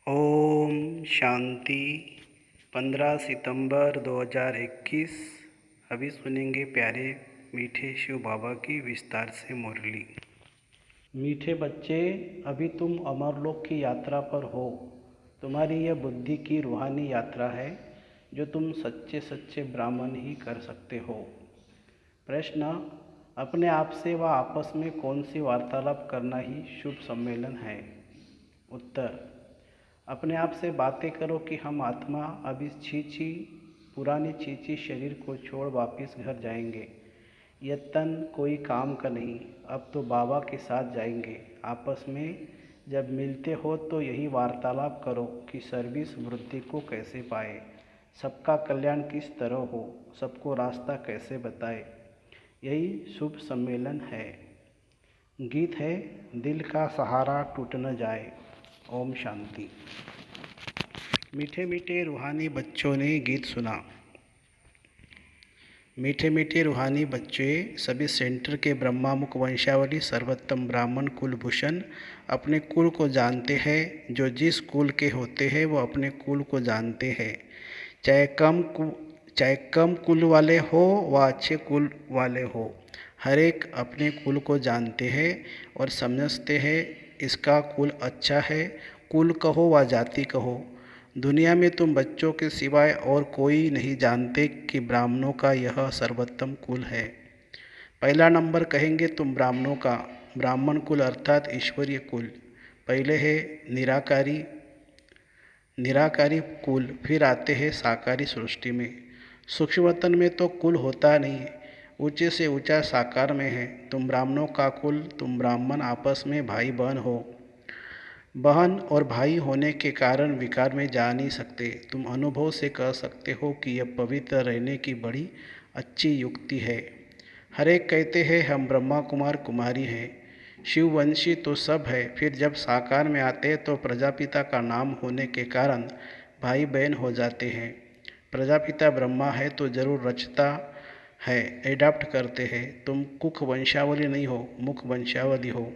ओम शांति। 15 सितंबर 2021। अभी सुनेंगे प्यारे मीठे शिव बाबा की विस्तार से मुरली। मीठे बच्चे, अभी तुम अमरलोक की यात्रा पर हो। तुम्हारी यह बुद्धि की रूहानी यात्रा है जो तुम सच्चे सच्चे ब्राह्मण ही कर सकते हो। प्रश्न: अपने आप से व आपस में कौन सी वार्तालाप करना ही शुभ सम्मेलन है? उत्तर: अपने आप से बातें करो कि हम आत्मा अब इस छीछी पुरानी छीछी शरीर को छोड़ वापस घर जाएंगे। यह तन कोई काम का नहीं, अब तो बाबा के साथ जाएंगे। आपस में जब मिलते हो तो यही वार्तालाप करो कि सर्विस वृद्धि को कैसे पाए, सबका कल्याण किस तरह हो, सबको रास्ता कैसे बताए। यही शुभ सम्मेलन है। गीत है दिल का सहारा टूट न जाए। ओम शांति। मीठे मीठे रूहानी बच्चों ने गीत सुना। मीठे मीठे रूहानी बच्चे, सभी सेंटर के ब्रह्मामुख वंशावली सर्वोत्तम ब्राह्मण कुलभूषण अपने कुल को जानते हैं। जो जिस कुल के होते हैं वो अपने कुल को जानते हैं, चाहे कम कुल वाले हो व अच्छे कुल वाले हो। हर एक अपने कुल को जानते हैं और समझते हैं इसका कुल अच्छा है। कुल कहो व जाति कहो, दुनिया में तुम बच्चों के सिवाय और कोई नहीं जानते कि ब्राह्मणों का यह सर्वोत्तम कुल है। पहला नंबर कहेंगे तुम ब्राह्मणों का। ब्राह्मण कुल अर्थात ईश्वरीय कुल। पहले है निराकारी कुल, फिर आते हैं साकारी सृष्टि में। सूक्ष्म वतन में तो कुल होता नहीं, ऊंचे से ऊंचा साकार में है। तुम ब्राह्मणों का कुल, तुम ब्राह्मण आपस में भाई बहन हो। बहन और भाई होने के कारण विकार में जा नहीं सकते। तुम अनुभव से कह सकते हो कि यह पवित्र रहने की बड़ी अच्छी युक्ति है। हर एक कहते हैं हम ब्रह्मा कुमार कुमारी हैं। शिववंशी तो सब है, फिर जब साकार में आते हैं तो प्रजापिता का नाम होने के कारण भाई बहन हो जाते हैं। प्रजापिता ब्रह्मा है तो जरूर रचता है, एडाप्ट करते हैं। तुम कुख वंशावली नहीं हो, मुख वंशावली हो।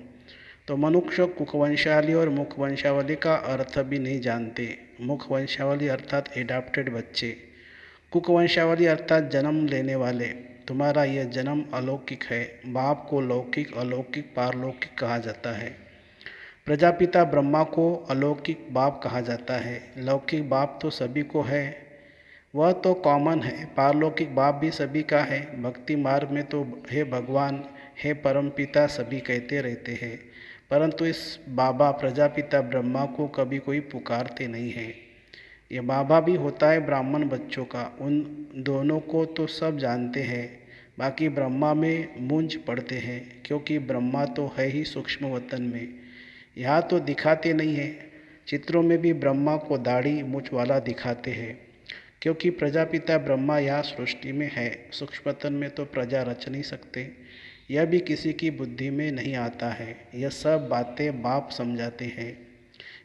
तो मनुष्य कुखवंशावली और मुख वंशावली का अर्थ भी नहीं जानते। मुख वंशावली अर्थात एडाप्टेड बच्चे, कुखवंशावली अर्थात जन्म लेने वाले। तुम्हारा यह जन्म अलौकिक है। बाप को लौकिक, अलौकिक, पारलौकिक कहा जाता है। प्रजापिता ब्रह्मा को अलौकिक बाप कहा जाता है। लौकिक बाप तो सभी को है, वह तो कॉमन है। पारलौकिक बाप भी सभी का है। भक्ति मार्ग में तो हे भगवान, हे परमपिता सभी कहते रहते हैं, परंतु इस बाबा प्रजापिता ब्रह्मा को कभी कोई पुकारते नहीं है। ये बाबा भी होता है ब्राह्मण बच्चों का। उन दोनों को तो सब जानते हैं, बाकी ब्रह्मा में मूंझ पड़ते हैं, क्योंकि ब्रह्मा तो है ही सूक्ष्म वतन में। यहाँ तो दिखाते नहीं हैं। चित्रों में भी ब्रह्मा को दाढ़ी मूंछ वाला दिखाते हैं, क्योंकि प्रजापिता ब्रह्मा यहाँ सृष्टि में है। सूक्ष्म वतन में तो प्रजा रच नहीं सकते, यह भी किसी की बुद्धि में नहीं आता है। यह सब बातें बाप समझाते हैं।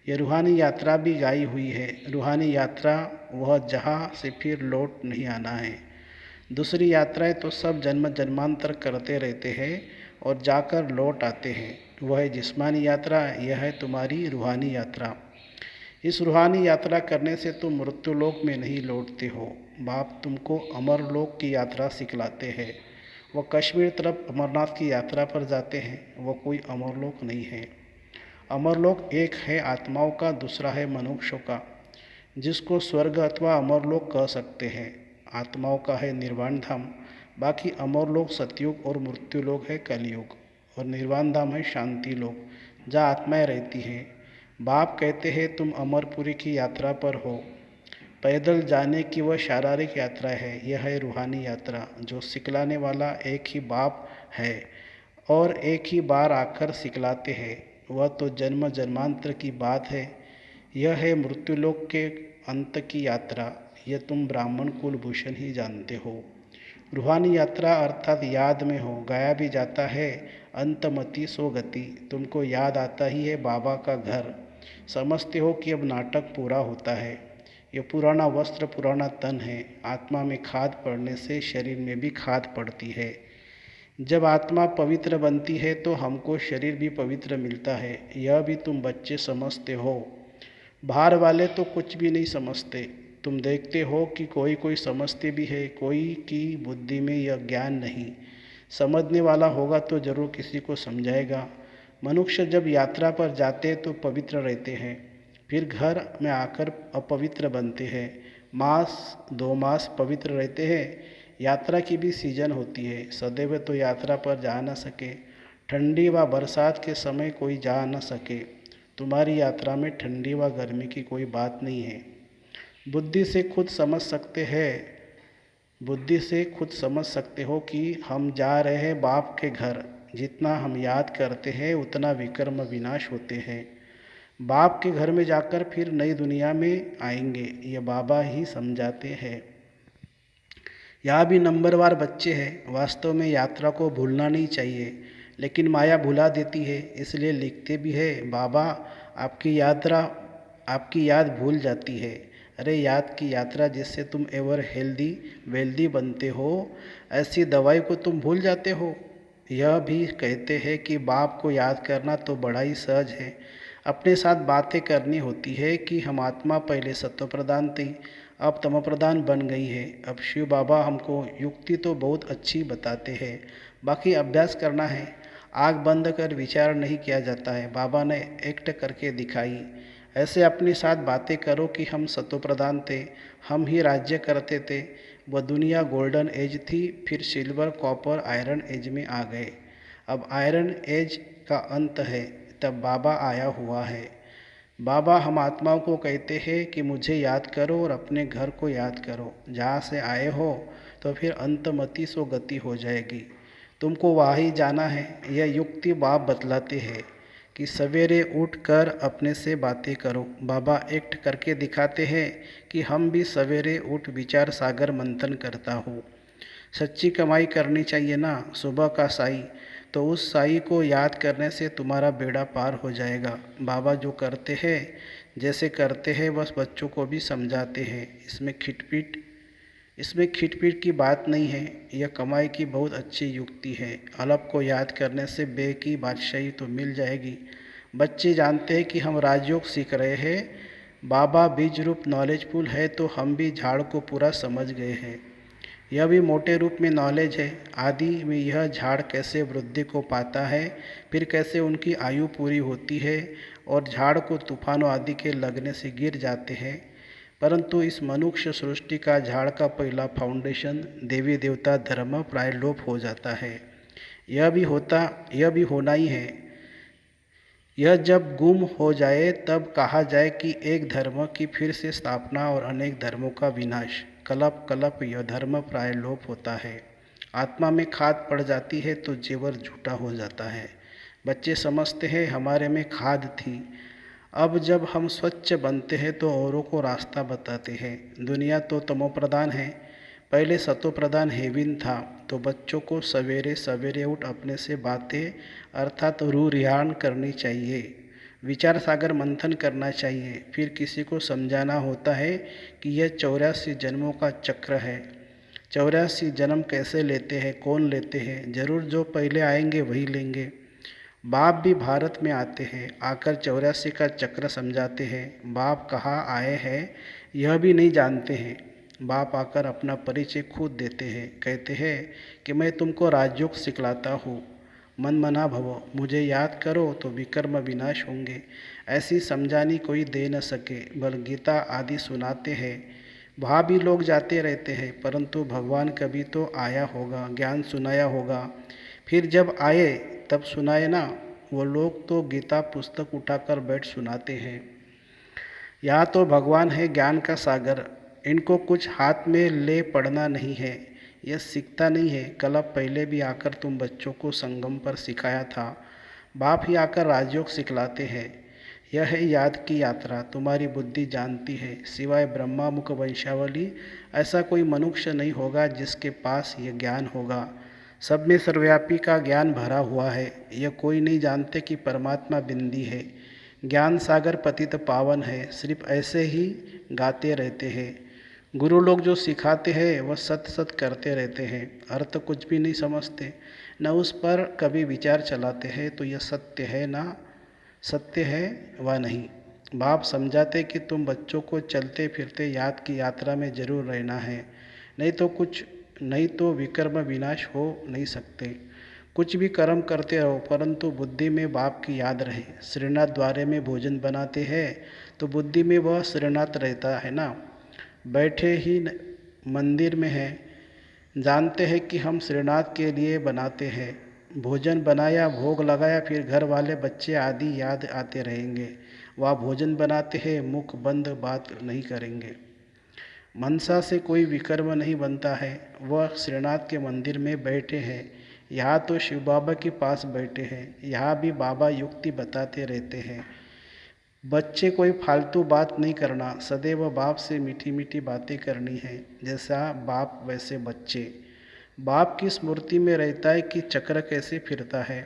यह रूहानी यात्रा भी गाई हुई है। रूहानी यात्रा वह जहाँ से फिर लौट नहीं आना है। दूसरी यात्राएं तो सब जन्म जन्मांतर करते रहते हैं और जाकर लौट आते हैं। वह है जिस्मानी यात्रा, यह है तुम्हारी रूहानी यात्रा। इस रूहानी यात्रा करने से तुम मृत्युलोक में नहीं लौटते हो। बाप तुमको अमरलोक की यात्रा सिखलाते हैं। वह कश्मीर तरफ अमरनाथ की यात्रा पर जाते हैं, वह कोई अमरलोक नहीं है। अमरलोक एक है आत्माओं का, दूसरा है मनुष्यों का, जिसको स्वर्ग अथवा अमरलोक कह सकते हैं। आत्माओं का है निर्वाण धाम, बाकी अमरलोक सतयुग और मृत्युलोक है कलयुग, और निर्वाण धाम है शांति लोक, जहाँ आत्माएं रहती हैं। बाप कहते हैं तुम अमरपुरी की यात्रा पर हो। पैदल जाने की वह शारीरिक यात्रा है, यह है रूहानी यात्रा, जो सिखलाने वाला एक ही बाप है और एक ही बार आकर सिखलाते हैं। वह तो जन्म जन्मांतर की बात है। यह है मृत्युलोक के अंत की यात्रा, यह तुम ब्राह्मण कुलभूषण ही जानते हो। रूहानी यात्रा अर्थात याद में हो, गाया भी जाता है अंतमति सो गति। तुमको याद आता ही है बाबा का घर। समझते हो कि अब नाटक पूरा होता है। यह पुराना वस्त्र पुराना तन है। आत्मा में खाद पड़ने से शरीर में भी खाद पड़ती है। जब आत्मा पवित्र बनती है तो हमको शरीर भी पवित्र मिलता है। यह भी तुम बच्चे समझते हो। बाहर वाले तो कुछ भी नहीं समझते। तुम देखते हो कि कोई कोई समझते भी है, कोई की बुद्धि में यह ज्ञान नहीं। समझने वाला होगा तो जरूर किसी को समझाएगा। मनुष्य जब यात्रा पर जाते तो पवित्र रहते हैं, फिर घर में आकर अपवित्र बनते हैं। मास 2 मास पवित्र रहते हैं। यात्रा की भी सीजन होती है, सदैव तो यात्रा पर जा न सके। ठंडी व बरसात के समय कोई जा न सके। तुम्हारी यात्रा में ठंडी व गर्मी की कोई बात नहीं है। बुद्धि से खुद समझ सकते हैं, बुद्धि से खुद समझ सकते हो कि हम जा रहे हैं बाप के घर। जितना हम याद करते हैं उतना विकर्म विनाश होते हैं। बाप के घर में जाकर फिर नई दुनिया में आएंगे, ये बाबा ही समझाते हैं। यहाँ भी नंबरवार बच्चे हैं। वास्तव में यात्रा को भूलना नहीं चाहिए, लेकिन माया भुला देती है, इसलिए लिखते भी है बाबा आपकी याद भूल जाती है। अरे याद की यात्रा जिससे तुम एवर हेल्दी वेल्दी बनते हो, ऐसी दवाई को तुम भूल जाते हो। यह भी कहते हैं कि बाप को याद करना तो बड़ा ही सहज है। अपने साथ बातें करनी होती है कि हम आत्मा पहले सत्व प्रधान थी, अब तमो प्रधान बन गई है। अब शिव बाबा हमको युक्ति तो बहुत अच्छी बताते हैं, बाकी अभ्यास करना है। आँख बंद कर विचार नहीं किया जाता है, बाबा ने एक्ट करके दिखाई। ऐसे अपने साथ बातें करो कि हम सत्व प्रधान थे, हम ही राज्य करते थे। वह दुनिया गोल्डन एज थी, फिर सिल्वर कॉपर आयरन एज में आ गए। अब आयरन एज का अंत है, तब बाबा आया हुआ है। बाबा हम आत्माओं को कहते हैं कि मुझे याद करो और अपने घर को याद करो। जहाँ से आए हो तो फिर अंतमति सो गति हो जाएगी, तुमको वहाँ ही जाना है। यह युक्ति बाप बतलाते हैं कि सवेरे उठ कर अपने से बातें करो। बाबा एक्ट करके दिखाते हैं कि हम भी सवेरे उठ विचार सागर मंथन करता हूँ। सच्ची कमाई करनी चाहिए ना, सुबह का साई, तो उस साई को याद करने से तुम्हारा बेड़ा पार हो जाएगा। बाबा जो करते हैं जैसे करते हैं बस बच्चों को भी समझाते हैं। इसमें खिटपीट की बात नहीं है। यह कमाई की बहुत अच्छी युक्ति है। अलग को याद करने से बे की बादशाही तो मिल जाएगी। बच्चे जानते हैं कि हम राजयोग सीख रहे हैं। बाबा बीज रूप नॉलेजफुल है तो हम भी झाड़ को पूरा समझ गए हैं। यह भी मोटे रूप में नॉलेज है। आदि में यह झाड़ कैसे वृद्धि को पाता है, फिर कैसे उनकी आयु पूरी होती है और झाड़ को तूफानों आदि के लगने से गिर जाते हैं। परंतु इस मनुष्य सृष्टि का झाड़ का पहला फाउंडेशन देवी देवता धर्म प्राय लोप हो जाता है। यह भी होना ही है। यह जब गुम हो जाए तब कहा जाए कि एक धर्म की फिर से स्थापना और अनेक धर्मों का विनाश। कलप कलप यह धर्म प्राय लोप होता है। आत्मा में खाद पड़ जाती है तो जेवर झूठा हो जाता है। बच्चे समझते हैं हमारे में खाद थी। अब जब हम स्वच्छ बनते हैं तो औरों को रास्ता बताते हैं। दुनिया तो तमो प्रधान है, पहले सतो प्रधान हेविन था। तो बच्चों को सवेरे सवेरे उठ अपने से बातें अर्थात रू रिहान करनी चाहिए, विचार सागर मंथन करना चाहिए। फिर किसी को समझाना होता है कि यह 84 जन्मों का चक्र है। 84 जन्म कैसे लेते हैं, कौन लेते हैं? जरूर जो पहले आएंगे वही लेंगे। बाप भी भारत में आते हैं, आकर 84 का चक्र समझाते हैं। बाप कहाँ आए हैं यह भी नहीं जानते हैं। बाप आकर अपना परिचय खुद देते हैं, कहते हैं कि मैं तुमको राजयोग सिखलाता हूँ। मन मना भवो, मुझे याद करो तो विकर्म विनाश होंगे। ऐसी समझानी कोई दे न सके, बल गीता आदि सुनाते हैं। वहाँ भी लोग जाते रहते हैं, परंतु भगवान कभी तो आया होगा, ज्ञान सुनाया होगा। फिर जब आए तब सुनाए ना। वो लोग तो गीता पुस्तक उठाकर बैठ सुनाते हैं। यहाँ तो भगवान है ज्ञान का सागर, इनको कुछ हाथ में ले पढ़ना नहीं है। यह सीखता नहीं है। कल पहले भी आकर तुम बच्चों को संगम पर सिखाया था। बाप ही आकर राजयोग सिखलाते हैं। यह है याद की यात्रा। तुम्हारी बुद्धि जानती है, सिवाय ब्रह्मा मुख वंशावली ऐसा कोई मनुष्य नहीं होगा जिसके पास यह ज्ञान होगा। सब में सर्वव्यापी का ज्ञान भरा हुआ है। यह कोई नहीं जानते कि परमात्मा बिंदी है। ज्ञान सागर पतित पावन है, सिर्फ ऐसे ही गाते रहते हैं। गुरु लोग जो सिखाते हैं वह सत सत करते रहते हैं, अर्थ कुछ भी नहीं समझते, न उस पर कभी विचार चलाते हैं। तो यह सत्य है ना, सत्य है व नहीं। बाप समझाते कि तुम बच्चों को चलते फिरते याद की यात्रा में जरूर रहना है, नहीं तो विकर्म विनाश हो नहीं सकते। कुछ भी कर्म करते रहो परंतु बुद्धि में बाप की याद रहे। श्रीनाथ द्वारे में भोजन बनाते हैं तो बुद्धि में वह श्रीनाथ रहता है ना। बैठे ही मंदिर में है, जानते हैं कि हम श्रीनाथ के लिए बनाते हैं। भोजन बनाया, भोग लगाया, फिर घर वाले बच्चे आदि याद आते रहेंगे। वह भोजन बनाते हैं, मुख बंद बात नहीं करेंगे। मनसा से कोई विकर्म नहीं बनता है। वह श्रीनाथ के मंदिर में बैठे हैं, यहाँ तो शिव बाबा के पास बैठे हैं, यहाँ भी बाबा युक्ति बताते रहते हैं। बच्चे कोई फालतू बात नहीं करना, सदैव बाप से मीठी मीठी बातें करनी है। जैसा बाप वैसे बच्चे। बाप की स्मृति में रहता है कि चक्र कैसे फिरता है।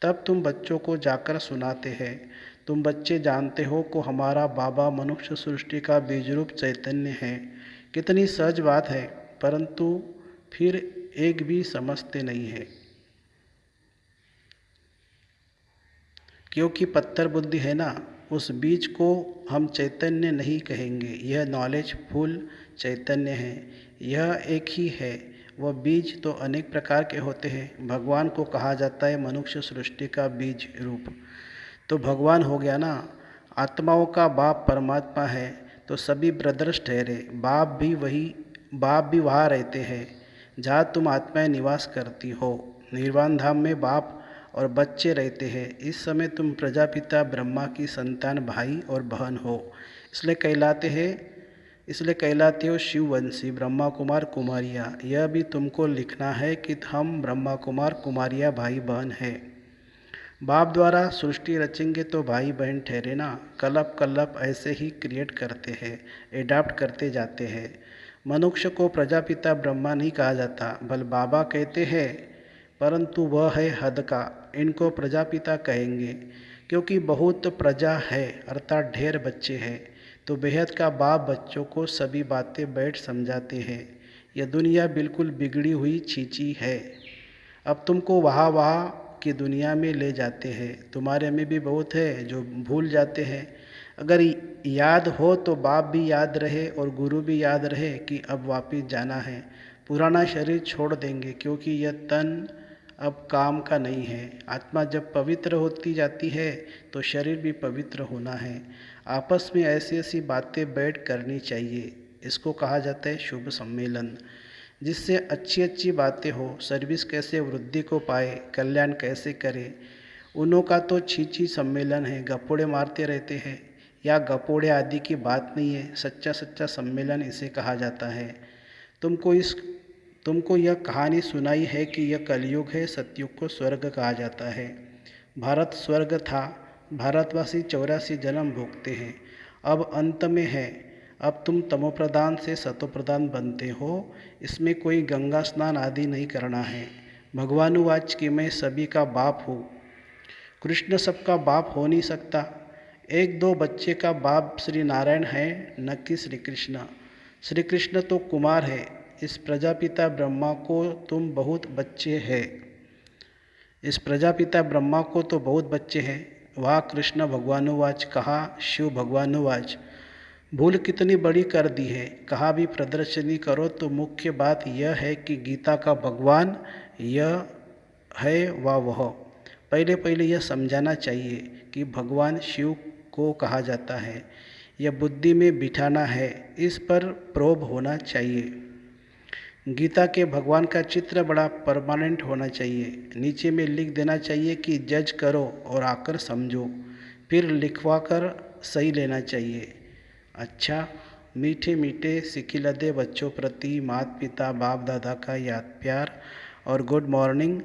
तब तुम बच्चों को जाकर सुनाते हैं। तुम बच्चे जानते हो कि हमारा बाबा मनुष्य सृष्टि का बीजरूप चैतन्य है। कितनी सहज बात है, परंतु फिर एक भी समझते नहीं है, क्योंकि पत्थर बुद्धि है ना। उस बीज को हम चैतन्य नहीं कहेंगे, यह नॉलेज फुल चैतन्य है। यह एक ही है। वह बीज तो अनेक प्रकार के होते हैं। भगवान को कहा जाता है मनुष्य सृष्टि का बीज रूप, तो भगवान हो गया ना। आत्माओं का बाप परमात्मा है, तो सभी ब्रदर्स ठहरे। बाप भी वहाँ रहते हैं जहाँ तुम आत्माएं निवास करती हो। निर्वाण धाम में बाप और बच्चे रहते हैं। इस समय तुम प्रजापिता ब्रह्मा की संतान भाई और बहन हो, इसलिए कहलाते हो शिववंशी ब्रह्मा कुमार कुमारियाँ। यह भी तुमको लिखना है कि हम ब्रह्मा कुमार कुमारियाँ भाई बहन हैं। बाप द्वारा सृष्टि रचेंगे तो भाई बहन ठहरे ना। कलप कलप ऐसे ही क्रिएट करते हैं, एडाप्ट करते जाते हैं। मनुष्य को प्रजापिता ब्रह्मा नहीं कहा जाता, बल बाबा कहते हैं, परंतु वह है हद का। इनको प्रजापिता कहेंगे क्योंकि बहुत प्रजा है, अर्थात ढेर बच्चे हैं। तो बेहद का बाप बच्चों को सभी बातें बैठ समझाते हैं। यह दुनिया बिल्कुल बिगड़ी हुई छींची है। अब तुमको वहाँ की दुनिया में ले जाते हैं। तुम्हारे में भी बहुत है जो भूल जाते हैं। अगर याद हो तो बाप भी याद रहे और गुरु भी याद रहे कि अब वापस जाना है। पुराना शरीर छोड़ देंगे क्योंकि यह तन अब काम का नहीं है। आत्मा जब पवित्र होती जाती है तो शरीर भी पवित्र होना है। आपस में ऐसी ऐसी बातें बैठ करनी चाहिए। इसको कहा जाता है शुभ सम्मेलन, जिससे अच्छी अच्छी बातें हो। सर्विस कैसे वृद्धि को पाए, कल्याण कैसे करे। उनों का तो छीछी सम्मेलन है, गपोड़े मारते रहते हैं। या गपोड़े आदि की बात नहीं है, सच्चा सच्चा सम्मेलन इसे कहा जाता है। तुमको यह कहानी सुनाई है कि यह कलयुग है, सतयुग को स्वर्ग कहा जाता है। भारत स्वर्ग था, भारतवासी 84 जन्म भोगते हैं, अब अंत में है। अब तुम तमोप्रधान से सतोप्रधान बनते हो। इसमें कोई गंगा स्नान आदि नहीं करना है। भगवानुवाच कि मैं सभी का बाप हूँ। कृष्ण सबका बाप हो नहीं सकता। एक दो बच्चे का बाप श्री नारायण है, न कि श्री कृष्ण। श्री कृष्ण तो कुमार है। इस प्रजापिता ब्रह्मा को तुम बहुत बच्चे हैं। इस प्रजापिता ब्रह्मा को तो बहुत बच्चे हैं। वहाँ कृष्ण भगवानुवाच कहा, शिव भगवानुवाच। भूल कितनी बड़ी कर दी है। कहा भी प्रदर्शनी करो तो मुख्य बात यह है कि गीता का भगवान यह है व वह। पहले यह समझाना चाहिए कि भगवान शिव को कहा जाता है। यह बुद्धि में बिठाना है, इस पर प्रोब होना चाहिए। गीता के भगवान का चित्र बड़ा परमानेंट होना चाहिए। नीचे में लिख देना चाहिए कि जज करो और आकर समझो, फिर लिखवा कर सही लेना चाहिए। अच्छा, मीठे मीठे सिखिलदे बच्चों प्रति माता पिता बाप दादा का याद प्यार और गुड मॉर्निंग।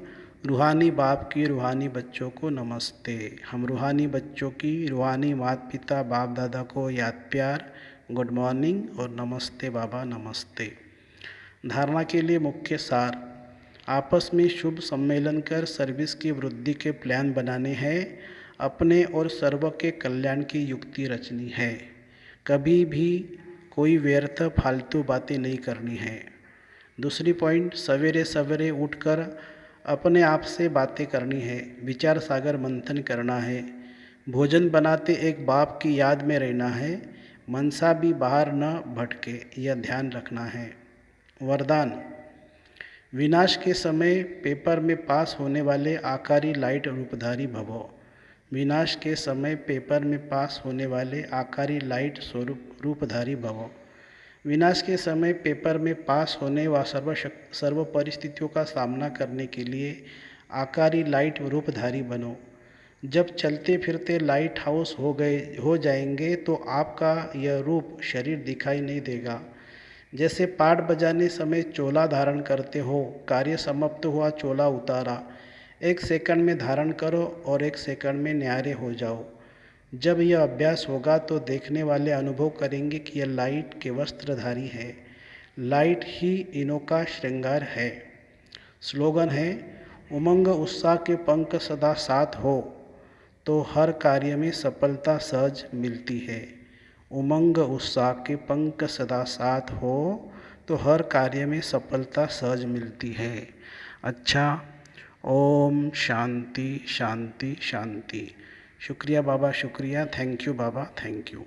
रूहानी बाप की रूहानी बच्चों को नमस्ते। हम रूहानी बच्चों की रूहानी माता पिता बाप दादा को याद प्यार, गुड मॉर्निंग और नमस्ते बाबा नमस्ते। धारणा के लिए मुख्य सार, आपस में शुभ सम्मेलन कर सर्विस की वृद्धि के प्लान बनाने हैं। अपने और सर्व के कल्याण की युक्ति रचनी है। कभी भी कोई व्यर्थ फालतू बातें नहीं करनी है। दूसरी पॉइंट, सवेरे सवेरे उठकर अपने आप से बातें करनी है। विचार सागर मंथन करना है। भोजन बनाते एक बाप की याद में रहना है, मनसा भी बाहर न भटके, यह ध्यान रखना है। वरदान। विनाश के समय पेपर में पास होने वाले आकारी लाइट रूपधारी भवो। विनाश के समय पेपर में पास होने वाले आकारी लाइट स्वरूप रूपधारी भवो। विनाश के समय पेपर में पास होने व सर्व परिस्थितियों का सामना करने के लिए आकारी लाइट रूपधारी बनो। जब चलते फिरते लाइट हाउस हो जाएंगे तो आपका यह रूप शरीर दिखाई नहीं देगा। जैसे पाट बजाने समय चोला धारण करते हो, कार्य समाप्त हुआ चोला उतारा, 1 सेकंड में धारण करो और 1 सेकंड में न्यारे हो जाओ। जब यह अभ्यास होगा तो देखने वाले अनुभव करेंगे कि यह लाइट के वस्त्रधारी है। लाइट ही इनों का श्रृंगार है। स्लोगन है, उमंग उत्साह के पंख सदा साथ हो तो हर कार्य में सफलता सहज मिलती है। उमंग उत्साह के पंख सदा साथ हो तो हर कार्य में सफलता सहज मिलती है। अच्छा, ओम शांति शांति शांति। शुक्रिया बाबा, शुक्रिया। Thank you Baba, thank you.